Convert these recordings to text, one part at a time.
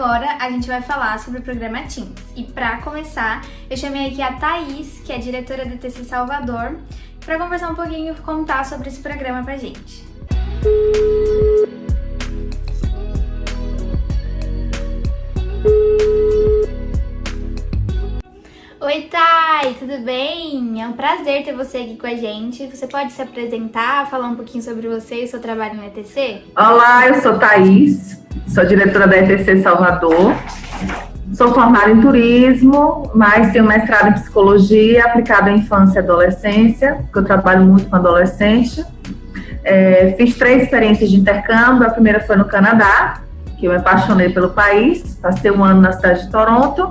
agora a gente vai falar sobre o programa Teens. E para começar, eu chamei aqui a Thaís, que é diretora do ETC Salvador, para conversar um pouquinho e contar sobre esse programa pra gente. Oi, Thay, tudo bem? É um prazer ter você aqui com a gente. Você pode se apresentar, falar um pouquinho sobre você e seu trabalho no ETC? Olá, eu sou Thaís, sou diretora da ETC Salvador. Sou formada em turismo, mas tenho mestrado em psicologia aplicada à infância e adolescência, porque eu trabalho muito com adolescente. Fiz 3 experiências de intercâmbio. A primeira foi no Canadá, que eu me apaixonei pelo país, passei 1 ano na cidade de Toronto.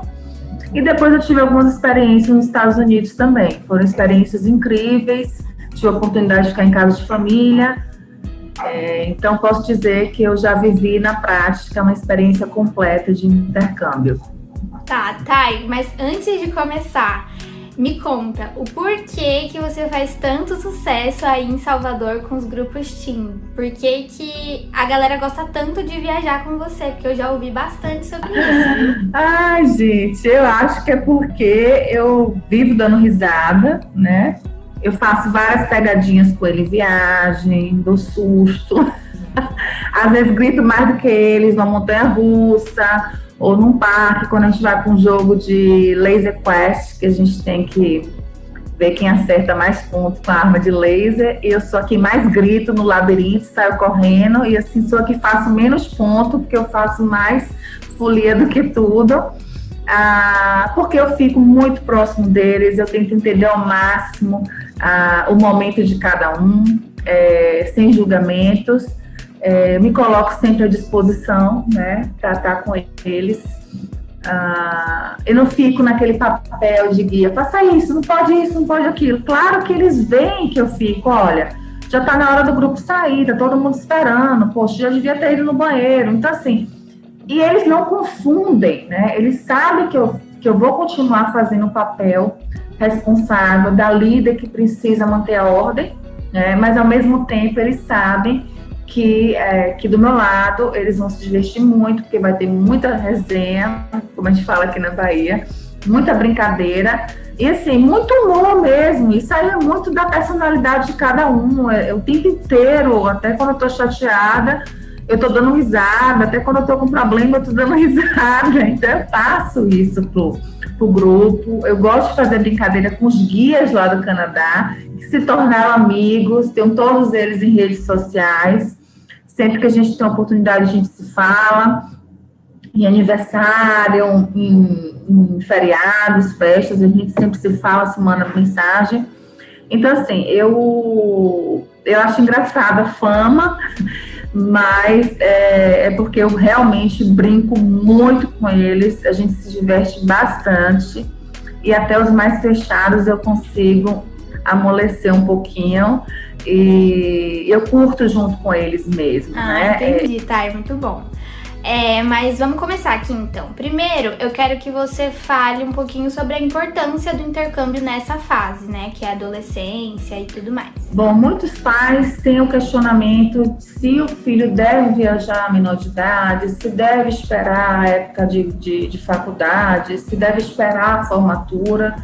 E depois eu tive algumas experiências nos Estados Unidos também. Foram experiências incríveis, tive a oportunidade de ficar em casa de família. Então posso dizer que eu já vivi na prática uma experiência completa de intercâmbio. Tá, Thay, mas antes de começar, me conta o porquê que você faz tanto sucesso aí em Salvador com os grupos Teen? Por que a galera gosta tanto de viajar com você? Porque eu já ouvi bastante sobre isso. Ai, gente, eu acho que é porque eu vivo dando risada, né? Eu faço várias pegadinhas com ele em viagem, dou susto. Às vezes grito mais do que eles numa montanha-russa ou num parque, quando a gente vai para um jogo de laser quest, que a gente tem que ver quem acerta mais pontos com a arma de laser. Eu sou a que mais grito no labirinto, saio correndo, e assim sou a que faço menos ponto, porque eu faço mais folia do que tudo. Porque eu fico muito próximo deles, eu tento entender ao máximo o momento de cada um, sem julgamentos. Me coloco sempre à disposição, né, para estar com eles. Eu não fico naquele papel de guia, faça isso, não pode aquilo. Claro que eles veem que eu fico, olha, já está na hora do grupo sair, tá todo mundo esperando, poxa, já devia ter ido no banheiro. Então, assim, e eles não confundem, né? Eles sabem que eu vou continuar fazendo o papel responsável da líder que precisa manter a ordem, né? Mas, ao mesmo tempo, eles sabem que do meu lado eles vão se divertir muito, porque vai ter muita resenha, como a gente fala aqui na Bahia, muita brincadeira e assim, muito humor mesmo. Isso aí é muito da personalidade de cada um. O tempo inteiro, até quando eu tô chateada, eu tô dando risada, até quando eu tô com problema, eu tô dando risada. Então eu passo isso pro grupo. Eu gosto de fazer brincadeira com os guias lá do Canadá, que se tornaram amigos, tenho todos eles em redes sociais. Sempre que a gente tem uma oportunidade, a gente se fala, em aniversário, em feriados, festas, a gente sempre se fala, se manda mensagem. Então, assim, eu acho engraçada a fama, mas é porque eu realmente brinco muito com eles, a gente se diverte bastante, e até os mais fechados eu consigo amolecer um pouquinho, e eu curto junto com eles mesmo, né? Entendi, tá, é muito bom. Mas vamos começar aqui então. Primeiro, eu quero que você fale um pouquinho sobre a importância do intercâmbio nessa fase, né? Que é a adolescência e tudo mais. Bom, muitos pais têm o questionamento se o filho deve viajar à menor de idade, se deve esperar a época de faculdade, se deve esperar a formatura.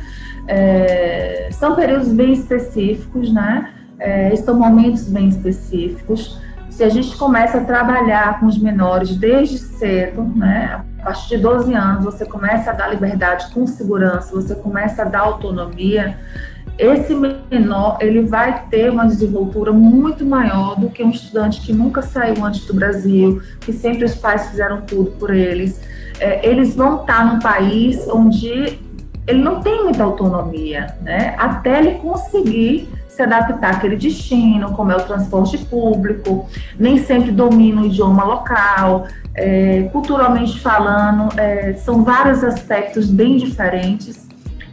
São períodos bem específicos, né? São momentos bem específicos. Se a gente começa a trabalhar com os menores desde cedo, né? A partir de 12 anos, você começa a dar liberdade com segurança, você começa a dar autonomia, esse menor, ele vai ter uma desenvoltura muito maior do que um estudante que nunca saiu antes do Brasil, que sempre os pais fizeram tudo por eles. Eles vão estar num país onde ele não tem muita autonomia, né? Até ele conseguir se adaptar àquele destino, como é o transporte público, nem sempre domina o idioma local, culturalmente falando, são vários aspectos bem diferentes.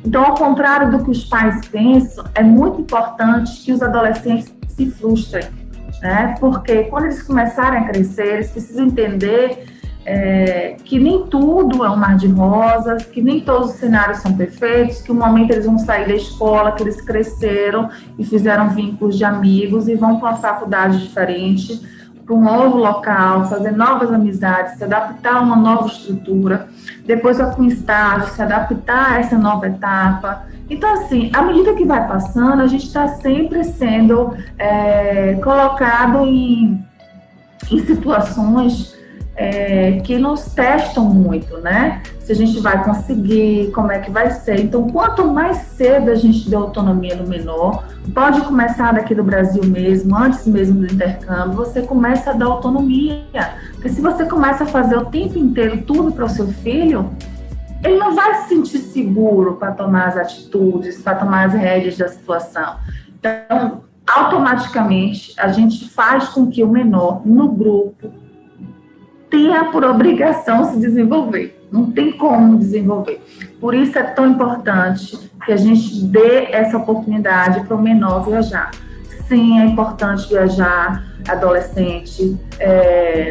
Então, ao contrário do que os pais pensam, é muito importante que os adolescentes se frustrem, né? Porque quando eles começarem a crescer, eles precisam entender que nem tudo é um mar de rosas, que nem todos os cenários são perfeitos, que um momento eles vão sair da escola, que eles cresceram e fizeram vínculos de amigos e vão para uma faculdade diferente, para um novo local, fazer novas amizades, se adaptar a uma nova estrutura, depois com estágio, se adaptar a essa nova etapa. Então, assim, à medida que vai passando, a gente está sempre sendo colocado em situações que nos testam muito, né? Se a gente vai conseguir, como é que vai ser. Então, quanto mais cedo a gente der autonomia no menor, pode começar daqui do Brasil mesmo, antes mesmo do intercâmbio, você começa a dar autonomia. Porque se você começa a fazer o tempo inteiro tudo para o seu filho, ele não vai se sentir seguro para tomar as atitudes, para tomar as rédeas da situação. Então, automaticamente, a gente faz com que o menor, no grupo, tenha por obrigação se desenvolver. Não tem como desenvolver. Por isso é tão importante que a gente dê essa oportunidade para o menor viajar. Sim, é importante viajar, adolescente.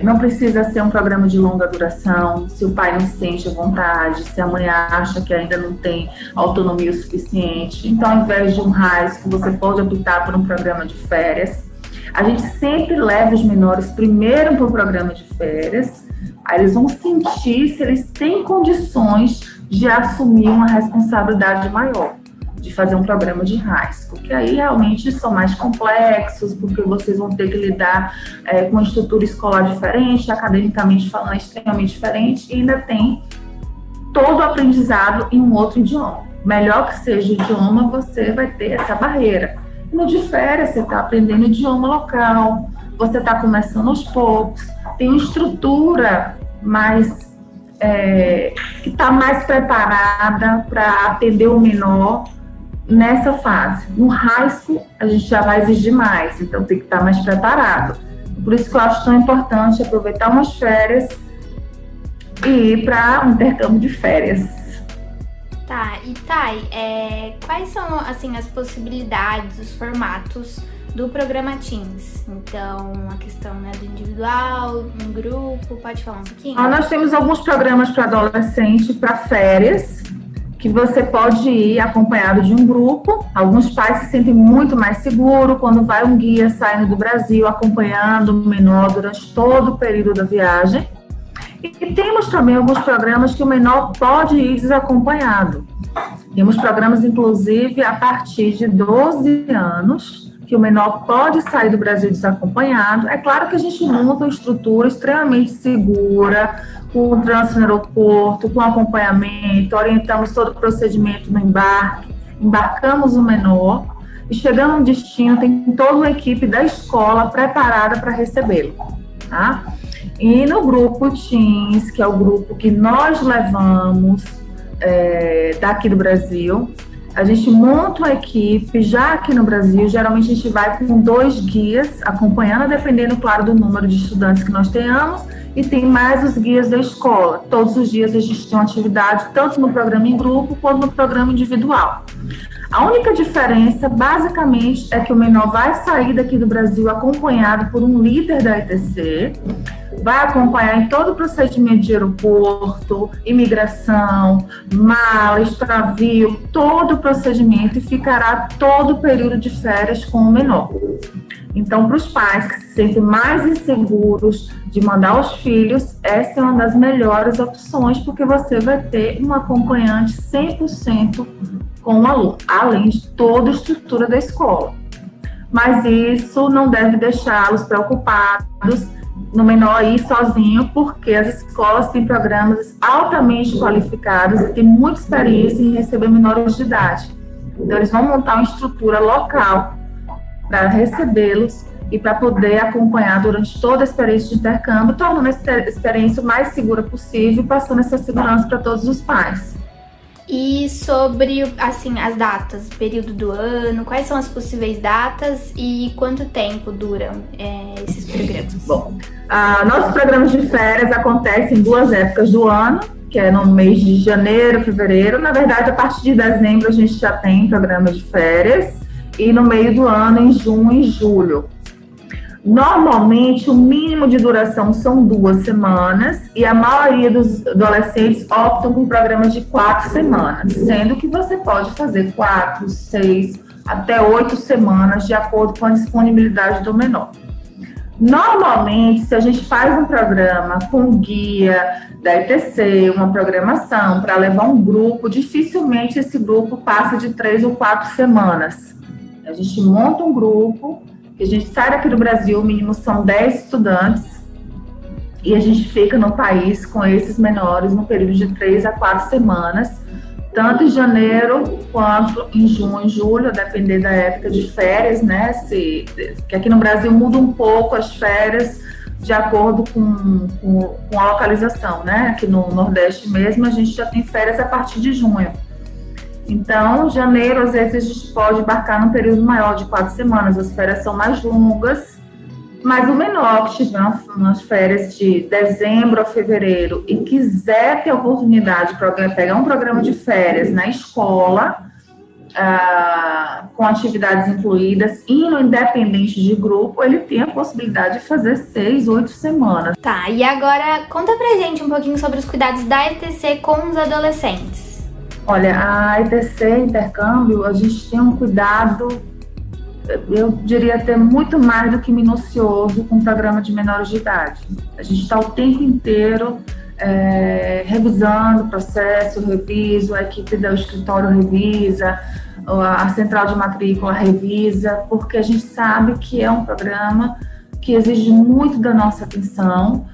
Não precisa ser um programa de longa duração. Se o pai não sente a vontade, se a mãe acha que ainda não tem autonomia o suficiente. Então, ao invés de um high school, você pode optar por um programa de férias. A gente sempre leva os menores primeiro para o programa de férias, aí eles vão sentir se eles têm condições de assumir uma responsabilidade maior, de fazer um programa de high school, que aí realmente são mais complexos, porque vocês vão ter que lidar com uma estrutura escolar diferente, academicamente falando, extremamente diferente, e ainda tem todo o aprendizado em um outro idioma. Melhor que seja o idioma, você vai ter essa barreira. No de férias, você está aprendendo idioma local, você está começando aos poucos, tem uma estrutura mais que está mais preparada para atender o menor nessa fase. No high school, a gente já vai exigir mais, então tem que estar mais preparado. Por isso que eu acho tão importante aproveitar umas férias e ir para um intercâmbio de férias. Tá, e Thay, quais são assim, as possibilidades, os formatos do programa Teens? Então, a questão, né, do individual, um grupo, pode falar um pouquinho? Nós temos alguns programas para adolescente, para férias, que você pode ir acompanhado de um grupo. Alguns pais se sentem muito mais seguros quando vai um guia saindo do Brasil, acompanhando o menor durante todo o período da viagem. E temos também alguns programas que o menor pode ir desacompanhado. Temos programas, inclusive, a partir de 12 anos, que o menor pode sair do Brasil desacompanhado. É claro que a gente monta uma estrutura extremamente segura, com o trânsito no aeroporto, com acompanhamento, orientamos todo o procedimento no embarque, embarcamos o menor e chegando no destino, tem toda uma equipe da escola preparada para recebê-lo, tá? E no grupo Teens, que é o grupo que nós levamos daqui do Brasil, a gente monta uma equipe já aqui no Brasil. Geralmente a gente vai com 2 guias acompanhando, dependendo, claro, do número de estudantes que nós tenhamos, e tem mais os guias da escola. Todos os dias a gente tem uma atividade, tanto no programa em grupo quanto no programa individual. A única diferença, basicamente, é que o menor vai sair daqui do Brasil acompanhado por um líder da ETC, vai acompanhar em todo o procedimento de aeroporto, imigração, mala, extravio, todo o procedimento, e ficará todo o período de férias com o menor. Então, para os pais que se sentem mais inseguros de mandar os filhos, essa é uma das melhores opções, porque você vai ter um acompanhante 100% com o aluno, além de toda a estrutura da escola. Mas isso não deve deixá-los preocupados no menor ir sozinho, porque as escolas têm programas altamente qualificados e têm muita experiência em receber menores de idade. Então, eles vão montar uma estrutura local para recebê-los e para poder acompanhar durante toda a experiência de intercâmbio, tornando essa experiência o mais segura possível, passando essa segurança para todos os pais. E sobre, assim, as datas, período do ano, quais são as possíveis datas e quanto tempo duram esses programas? Bom, nossos programas de férias acontecem em 2 épocas do ano, que é no mês de janeiro, fevereiro. Na verdade, a partir de dezembro a gente já tem programas de férias, e no meio do ano, em junho e julho. Normalmente, o mínimo de duração são 2 semanas, e a maioria dos adolescentes optam por programas de 4 semanas, sendo que você pode fazer 4, 6, até 8 semanas, de acordo com a disponibilidade do menor. Normalmente, se a gente faz um programa com guia da ETC, uma programação para levar um grupo, dificilmente esse grupo passa de 3 ou 4 semanas. A gente monta um grupo, que a gente sai daqui do Brasil, o mínimo são 10 estudantes, e a gente fica no país com esses menores no período de 3 a 4 semanas, tanto em janeiro quanto em junho, julho, a depender da época de férias, né? Que aqui no Brasil muda um pouco as férias de acordo com a localização, né? Aqui no Nordeste mesmo, a gente já tem férias a partir de junho. Então, janeiro, às vezes, a gente pode embarcar num período maior de 4 semanas, as férias são mais longas, mas o menor que tiver umas férias de dezembro a fevereiro e quiser ter a oportunidade de pegar um programa de férias na escola, com atividades incluídas, indo independente de grupo, ele tem a possibilidade de fazer 6, 8 semanas. Tá, e agora conta pra gente um pouquinho sobre os cuidados da ETC com os adolescentes. Olha, a ETC Intercâmbio, a gente tem um cuidado, eu diria até muito mais do que minucioso com o programa de menores de idade. A gente está o tempo inteiro revisando o processo, reviso, a equipe do escritório revisa, a central de matrícula revisa, porque a gente sabe que é um programa que exige muito da nossa atenção.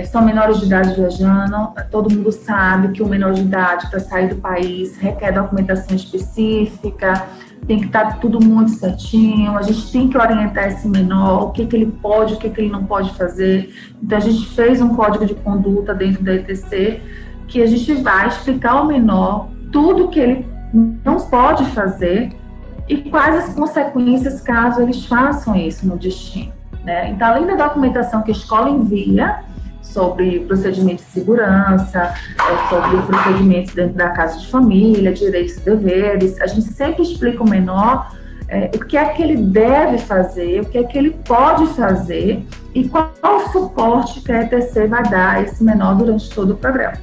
São menores de idade viajando, todo mundo sabe que o menor de idade, para sair do país, requer documentação específica, tem que estar tudo muito certinho, a gente tem que orientar esse menor, o que ele pode, o que ele não pode fazer. Então, a gente fez um código de conduta dentro da ETC, que a gente vai explicar ao menor tudo que ele não pode fazer e quais as consequências caso eles façam isso no destino, né? Então, além da documentação que a escola envia sobre procedimentos de segurança, sobre procedimentos dentro da casa de família, direitos e deveres, a gente sempre explica ao menor o que é que ele deve fazer, o que é que ele pode fazer e qual o suporte que a ETC vai dar a esse menor durante todo o programa.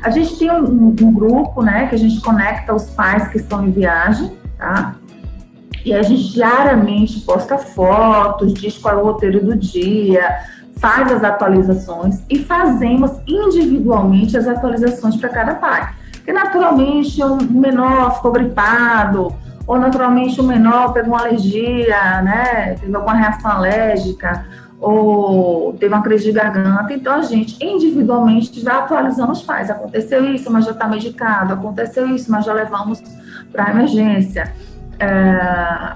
A gente tem um grupo, né, que a gente conecta os pais que estão em viagem, tá? E a gente diariamente posta fotos, diz qual é o roteiro do dia, faz as atualizações e fazemos individualmente as atualizações para cada pai. Porque naturalmente o menor ficou gripado, ou naturalmente o menor pegou uma alergia, né, teve alguma reação alérgica, ou teve uma crise de garganta. Então a gente individualmente vai atualizando os pais. Aconteceu isso, mas já está medicado. Aconteceu isso, mas já levamos para a emergência.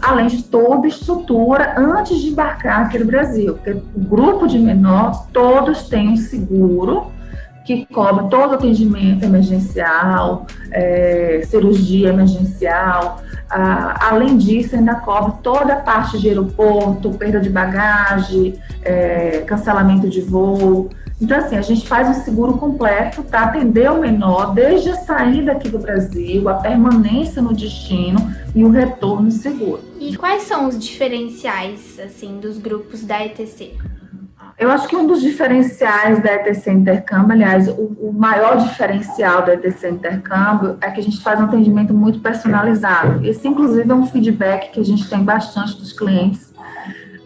Além de toda a estrutura antes de embarcar aqui no Brasil, porque o grupo de menores, todos têm um seguro que cobre todo o atendimento emergencial, cirurgia emergencial. Além disso, ainda cobre toda a parte de aeroporto, perda de bagagem, cancelamento de voo. Então, assim, a gente faz um seguro completo para atender o menor desde a saída aqui do Brasil, a permanência no destino e o retorno seguro. E quais são os diferenciais, assim, dos grupos da ETC? Eu acho que um dos diferenciais da ETC Intercâmbio, aliás, o maior diferencial da ETC Intercâmbio é que a gente faz um atendimento muito personalizado. Esse, inclusive, é um feedback que a gente tem bastante dos clientes.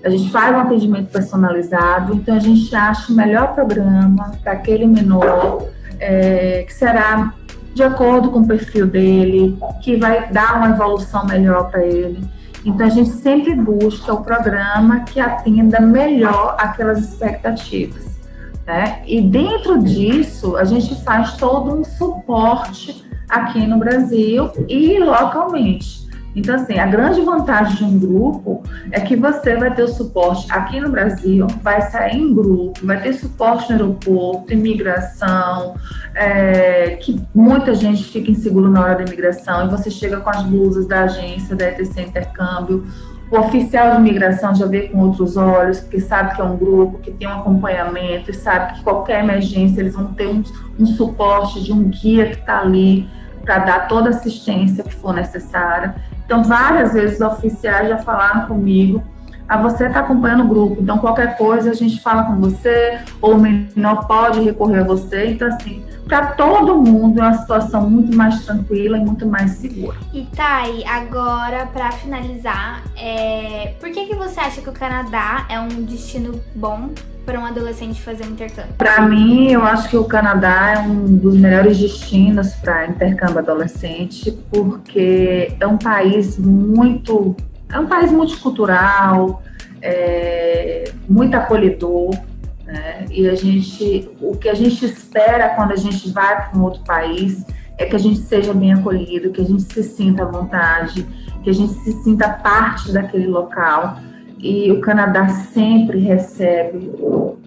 A gente faz um atendimento personalizado, então a gente acha o melhor programa para aquele menor, que será de acordo com o perfil dele, que vai dar uma evolução melhor para ele. Então a gente sempre busca o programa que atenda melhor aquelas expectativas, né? E dentro disso, a gente faz todo um suporte aqui no Brasil e localmente. Então, assim, a grande vantagem de um grupo é que você vai ter o suporte aqui no Brasil, vai sair em grupo, vai ter suporte no aeroporto, imigração, que muita gente fica inseguro na hora da imigração, e você chega com as blusas da agência, da ETC Intercâmbio. O oficial de imigração já vê com outros olhos, porque sabe que é um grupo, que tem um acompanhamento, e sabe que qualquer emergência eles vão ter um suporte de um guia que está ali para dar toda a assistência que for necessária. Então, várias vezes os oficiais já falaram comigo, você está acompanhando o grupo, então qualquer coisa a gente fala com você, ou o menor pode recorrer a você. Então, assim, para todo mundo é uma situação muito mais tranquila e muito mais segura. E Thay, agora para finalizar, por que você acha que o Canadá é um destino bom para um adolescente fazer um intercâmbio? Para mim, eu acho que o Canadá é um dos melhores destinos para intercâmbio adolescente, porque é um país multicultural, muito acolhedor, né? E o que a gente espera quando a gente vai para um outro país é que a gente seja bem acolhido, que a gente se sinta à vontade, que a gente se sinta parte daquele local. E o Canadá sempre recebe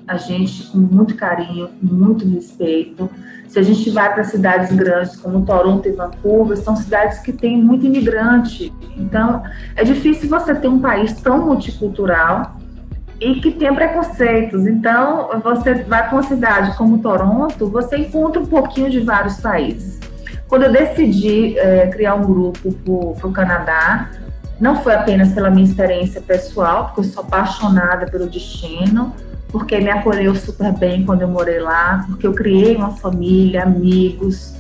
a gente com muito carinho, com muito respeito. Se a gente vai para cidades grandes como Toronto e Vancouver, são cidades que têm muito imigrante. Então, é difícil você ter um país tão multicultural e que tem preconceitos. Então, você vai para uma cidade como Toronto, você encontra um pouquinho de vários países. Quando eu decidi criar um grupo para o Canadá, não foi apenas pela minha experiência pessoal, porque eu sou apaixonada pelo destino, porque me acolheu super bem quando eu morei lá, porque eu criei uma família, amigos.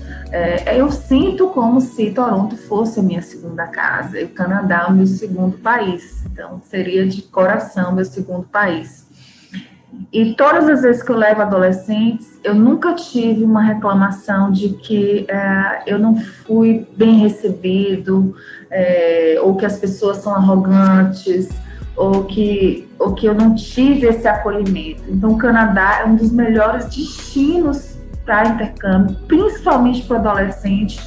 Eu sinto como se Toronto fosse a minha segunda casa e o Canadá é o meu segundo país. Então, seria de coração meu segundo país. E todas as vezes que eu levo adolescentes, eu nunca tive uma reclamação de que eu não fui bem recebido, ou que as pessoas são arrogantes, ou que eu não tive esse acolhimento. Então, o Canadá é um dos melhores destinos para intercâmbio, principalmente para o adolescente,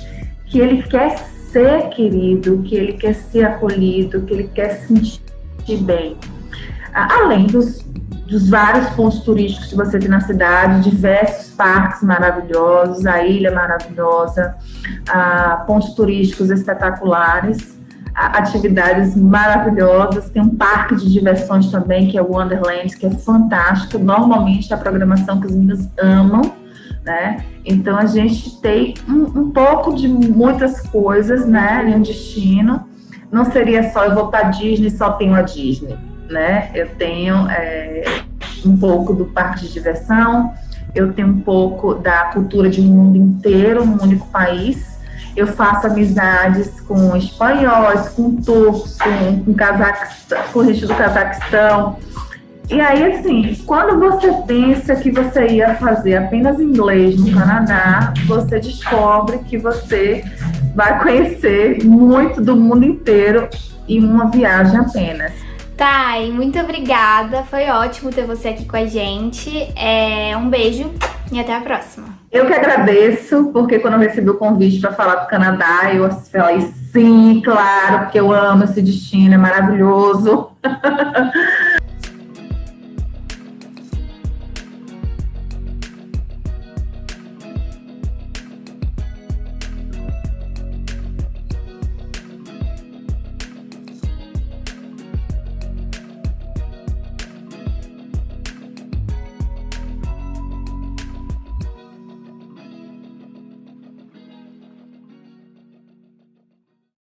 que ele quer ser querido, que ele quer ser acolhido, que ele quer se sentir bem. Além dos vários pontos turísticos que você tem na cidade, diversos parques maravilhosos, a ilha maravilhosa, pontos turísticos espetaculares, atividades maravilhosas. Tem um parque de diversões também, que é o Wonderland, que é fantástico. Normalmente é a programação que os meninos amam, né? Então a gente tem um pouco de muitas coisas, né, em um destino. Não seria só eu vou para a Disney, só tenho a Disney, né? Eu tenho um pouco do parque de diversão, eu tenho um pouco da cultura de um mundo inteiro, num único país. Eu faço amizades com espanhóis, com turcos, com gente do Cazaquistão. E aí, assim, quando você pensa que você ia fazer apenas inglês no Canadá, você descobre que você vai conhecer muito do mundo inteiro em uma viagem apenas. Thay, muito obrigada. Foi ótimo ter você aqui com a gente. Um beijo e até a próxima. Eu que agradeço, porque quando eu recebi o convite para falar do Canadá, eu falei sim, claro, porque eu amo esse destino, é maravilhoso.